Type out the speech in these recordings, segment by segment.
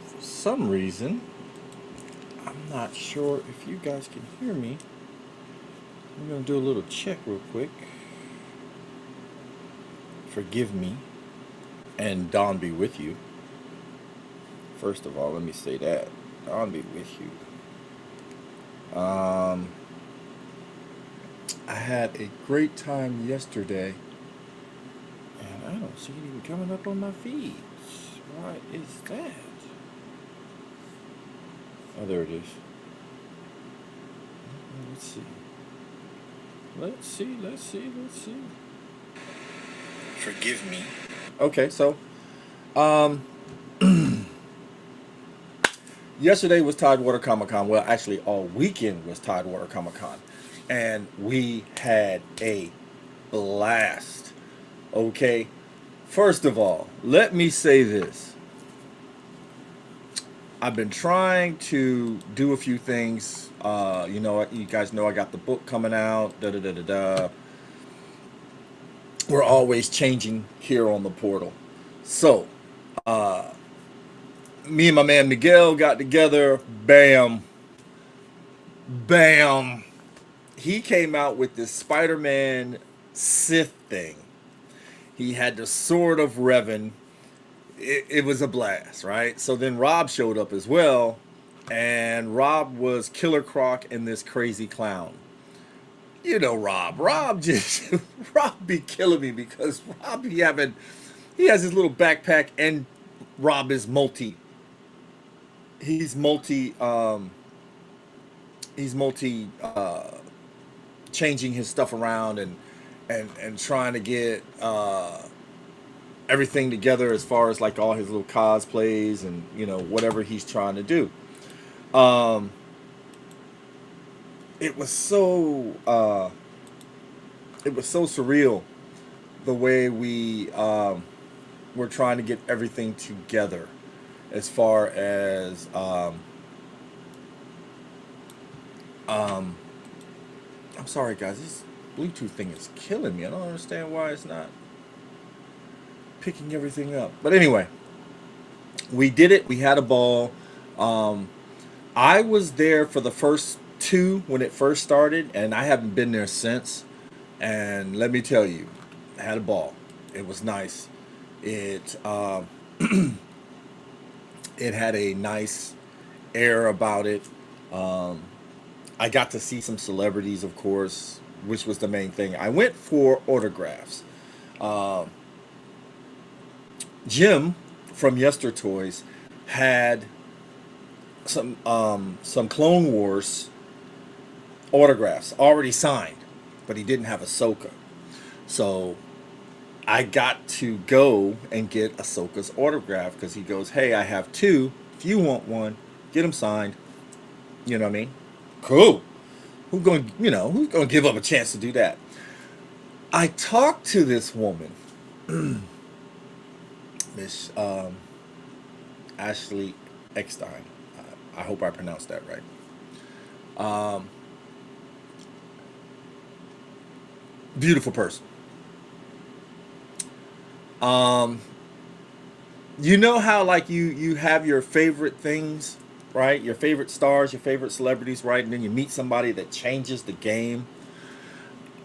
For some reason, I'm not sure if you guys can hear me. I'm gonna do a little check real quick. Forgive me, and Don be with you. First of all, let me say that Don be with you. Um, I had a great time yesterday, and I don't see it even coming up on my feed. Why is that? Oh, there it is. Let's see. Let's see. Forgive me. Okay, so um, yesterday was Tidewater Comic Con. Well, actually, all weekend was Tidewater Comic Con, and we had a blast. Okay, first of all, let me say this: I've been trying to do a few things. You guys know I got the book coming out. Da da da da da. We're always changing here on the portal. So, me and my man Miguel got together. Bam, bam. He came out with this Spider-Man Sith thing. He had the Sword of Revan. It was a blast, right? So then Rob showed up as well, and Rob was Killer Croc and this crazy clown. You know Rob. Rob just Rob be killing me because Rob he has his little backpack, and Rob is he's multi changing his stuff around and trying to get everything together as far as like all his little cosplays and whatever he's trying to do. Um, it was so surreal the way we were trying to get everything together as far as um, I'm sorry guys, this Bluetooth thing is killing me. I don't understand why it's not picking everything up. But anyway, we did it. We had a ball. Um, I was there for the first two when it first started, and I haven't been there since. And let me tell you, I had a ball. It was nice. It it had a nice air about it. Um, I got to see some celebrities, of course, which was the main thing. I went for autographs. Uh, Jim from Yester Toys had some Clone Wars autographs already signed, but he didn't have Ahsoka. So I got to go and get Ahsoka's autograph because he goes, "Hey, I have two. If you want one, get them signed." You know what I mean? Cool. Who's gonna give up a chance to do that? I talked to this woman, Miss Ashley Eckstein. I hope I pronounced that right. Um, Beautiful person. Um, you know how like you have your favorite things, right? Your favorite stars, your favorite celebrities, right? And then you meet somebody that changes the game.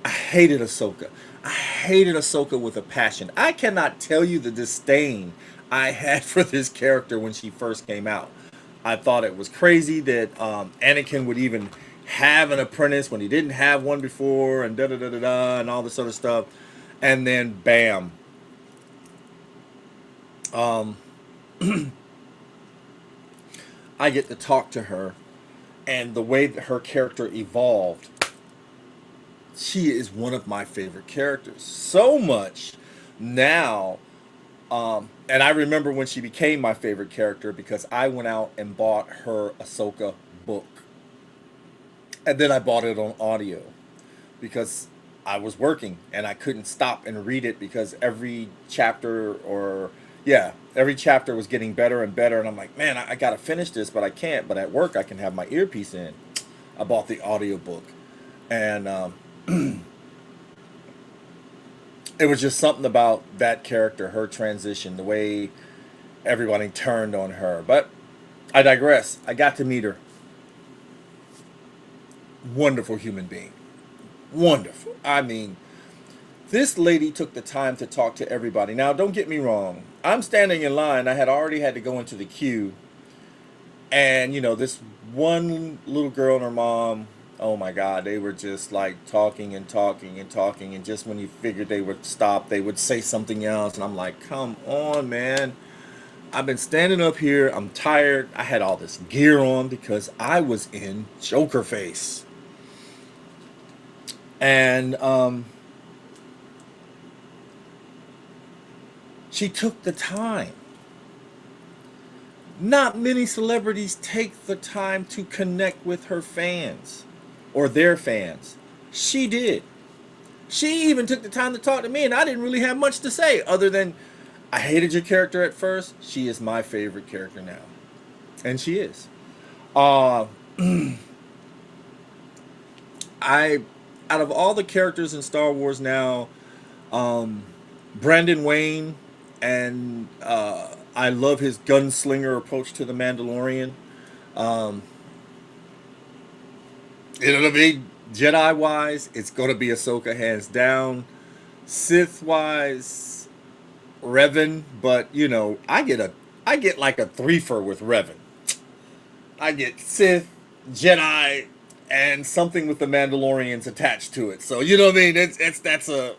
I hated Ahsoka. I hated Ahsoka with a passion. I cannot tell you the disdain I had for this character when she first came out. I thought it was crazy that Anakin would even have an apprentice when he didn't have one before, and da da da da da, and all this other stuff. And then, bam, um, I get to talk to her, and the way that her character evolved, she is one of my favorite characters. So much now. And I remember when she became my favorite character because I went out and bought her Ahsoka book. And then I bought it on audio because I was working and I couldn't stop and read it because every chapter was getting better and better. And I'm like, man, I got to finish this, but I can't. But at work, I can have my earpiece in. I bought the audio book. And it was just something about that character, her transition, the way everybody turned on her. But I digress. I got to meet her. Wonderful human being. Wonderful. I mean, this lady took the time to talk to everybody. Now, don't get me wrong. I'm standing in line. I had already had to go into the queue. And, you know, this one little girl and her mom, oh my God, they were just like talking and talking and talking. And just when you figured they would stop, they would say something else. And I'm like, come on, man. I've been standing up here. I'm tired. I had all this gear on because I was in Joker face. And she took the time. Not many celebrities take the time to connect with her fans or their fans. She did. She even took the time to talk to me, and I didn't really have much to say other than I hated your character at first. She is my favorite character now. And she is. Uh, I, out of all the characters in Star Wars now, um, Brandon Wayne, and I love his gunslinger approach to the Mandalorian. Um, it'll be Jedi wise, it's gonna be Ahsoka hands down. Sith wise, Revan, but you know, I get like a threefer with Revan. I get Sith, Jedi, and something with the Mandalorians attached to it. So you know what I mean? It's that's a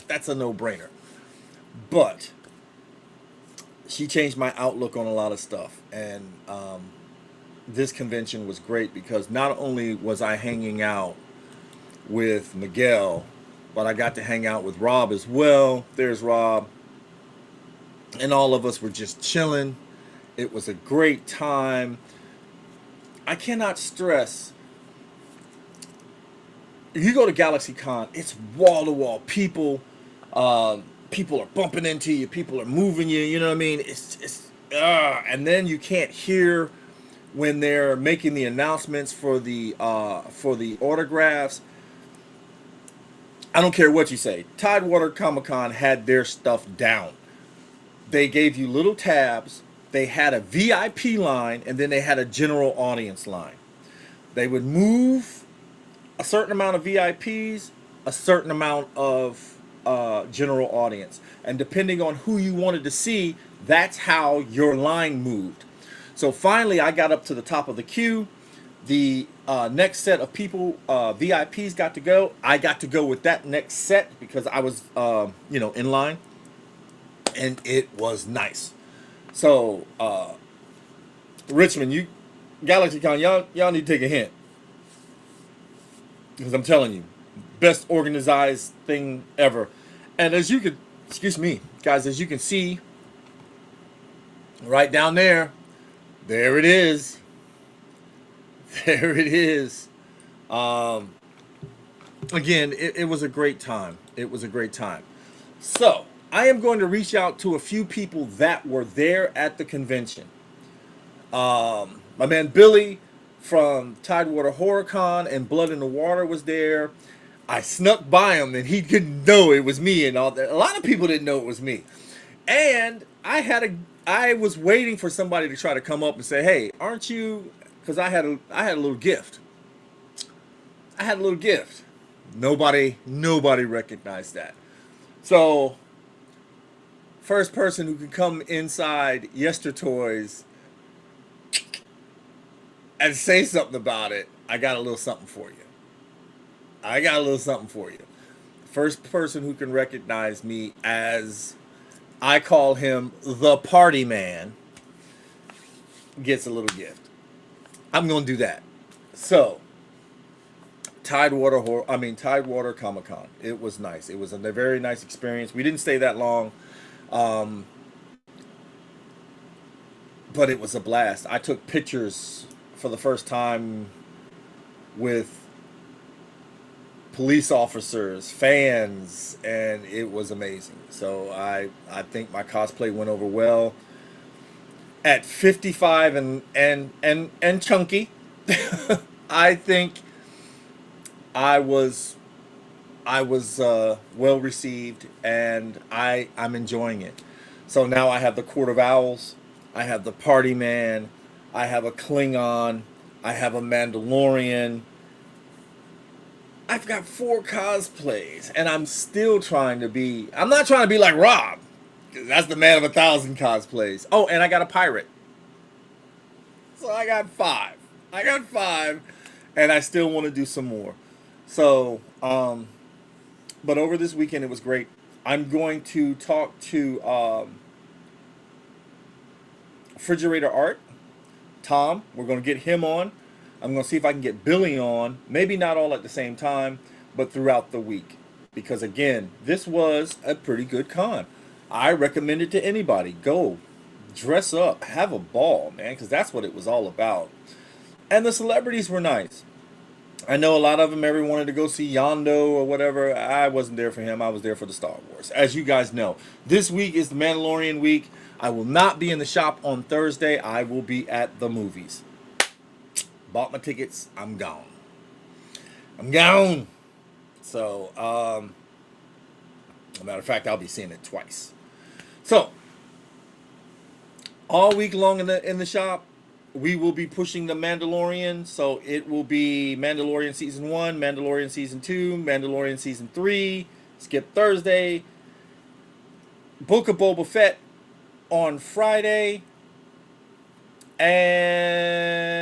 no brainer. But she changed my outlook on a lot of stuff, and this convention was great because not only was I hanging out with Miguel, but I got to hang out with Rob as well. There's Rob, and all of us were just chilling. It was a great time. I cannot stress. If you go to GalaxyCon, it's wall to wall. People are bumping into you. People are moving you. You know what I mean? And then you can't hear when they're making the announcements for the autographs. I don't care what you say. Tidewater Comic Con had their stuff down. They gave you little tabs. They had a VIP line, and then they had a general audience line. They would move a certain amount of VIPs, a certain amount of general audience. And depending on who you wanted to see, that's how your line moved. So finally, I got up to the top of the queue. The next set of people, VIPs, got to go. I got to go with that next set because I was, in line. And it was nice. So, Richmond, GalaxyCon, y'all need to take a hint. Because I'm telling you, best organized thing ever. And as you can, excuse me, guys, as you can see, right down there, there it is. There it is. Again, it was a great time. It was a great time. So, I am going to reach out to a few people that were there at the convention. My man Billy from Tidewater HorrorCon and Blood in the Water was there. I snuck by him and he didn't know it was me and all that. A lot of people didn't know it was me. And I was waiting for somebody to try to come up and say, "Hey, aren't you?" Because I had a little gift. I had a little gift. Nobody recognized that. So, first person who could come inside Yester Toys and say something about it, I got a little something for you. I got a little something for you. First person who can recognize me as, I call him the party man, gets a little gift. I'm going to do that. So, Tidewater Comic Con. It was nice. It was a very nice experience. We didn't stay that long. Um, but it was a blast. I took pictures for the first time with police officers, fans, and it was amazing. So I think my cosplay went over well. At 55 and chunky, I think I was I was well received, and I'm enjoying it. So now I have the Court of Owls, I have the Party Man, I have a Klingon, I have a Mandalorian. I've got 4 cosplays, and I'm still trying to be. I'm not trying to be like Rob, 'cause that's the man of 1,000 cosplays. Oh, and I got a pirate, so I got 5. I got 5, and I still want to do some more. So, but over this weekend it was great. I'm going to talk to Refrigerator Art, Tom. We're going to get him on. I'm going to see if I can get Billy on. Maybe not all at the same time, but throughout the week. Because again, this was a pretty good con. I recommend it to anybody. Go, dress up, have a ball, man, because that's what it was all about. And the celebrities were nice. I know a lot of them, everyone wanted to go see Yondo or whatever. I wasn't there for him. I was there for the Star Wars. As you guys know, this week is the Mandalorian week. I will not be in the shop on Thursday. I will be at the movies. Bought my tickets. I'm gone. I'm gone. So, as a matter of fact, I'll be seeing it twice. So, all week long in the shop, we will be pushing the Mandalorian. So it will be Mandalorian season 1, Mandalorian season 2, Mandalorian season 3. Skip Thursday. Book of Boba Fett on Friday. And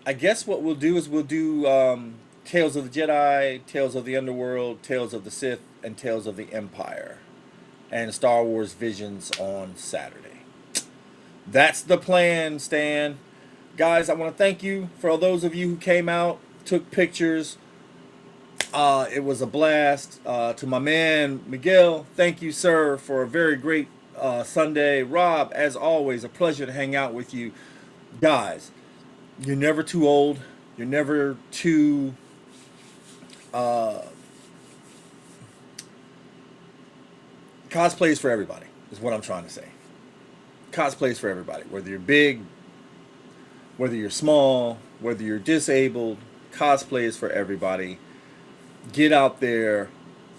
I guess what we'll do is we'll do Tales of the Jedi, Tales of the Underworld, Tales of the Sith, and Tales of the Empire. And Star Wars Visions on Saturday. That's the plan, Stan. Guys, I want to thank you for all those of you who came out, took pictures. It was a blast. To my man, Miguel, thank you, sir, for a very great Sunday. Rob, as always, a pleasure to hang out with you. Guys, you're never too old. You're never too... cosplay is for everybody, is what I'm trying to say. Cosplay is for everybody. Whether you're big, whether you're small, whether you're disabled, cosplay is for everybody. Get out there,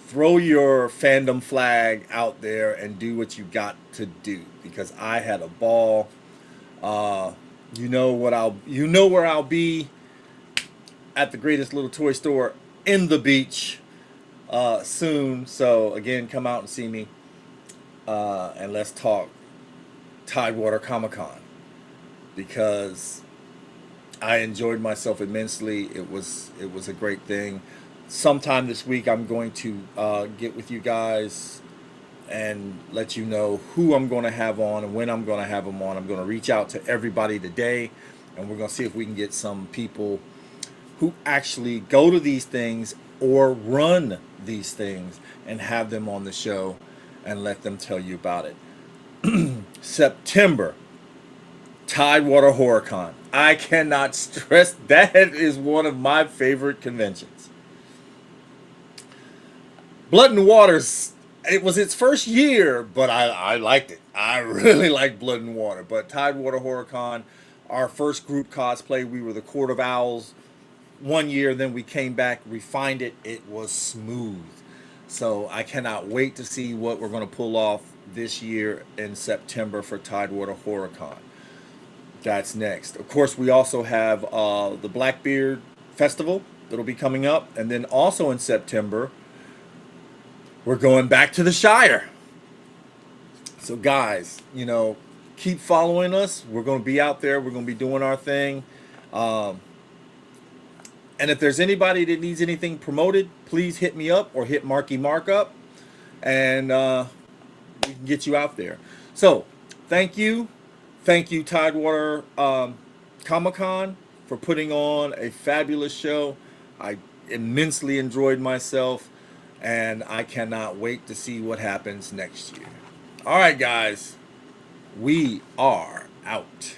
throw your fandom flag out there, and do what you got to do. Because I had a ball. You know where I'll be at the greatest little toy store in the beach soon. So again, come out and see me, and let's talk Tidewater Comic-Con, because I enjoyed myself immensely. It was a great thing. Sometime this week I'm going to get with you guys and let you know who I'm going to have on and when I'm going to have them on. I'm going to reach out to everybody today, and we're going to see if we can get some people who actually go to these things or run these things and have them on the show and let them tell you about it. September, Tidewater HorrorCon. I cannot stress, that is one of my favorite conventions. Blood and Waters, it was its first year, but I liked it. I really liked Blood and Water. But Tidewater HorrorCon, our first group cosplay, we were the Court of Owls one year, then we came back, refined it. It was smooth. So I cannot wait to see what we're going to pull off this year in September for Tidewater HorrorCon. That's next. Of course, we also have the Blackbeard Festival that'll be coming up. And then also in September, we're going back to the Shire. So guys, keep following us. We're going to be out there. We're going to be doing our thing. And if there's anybody that needs anything promoted, please hit me up or hit Marky Mark up, and we can get you out there. So thank you. Thank you, Tidewater Comic-Con, for putting on a fabulous show. I immensely enjoyed myself, and I cannot wait to see what happens next year. All right, guys, we are out.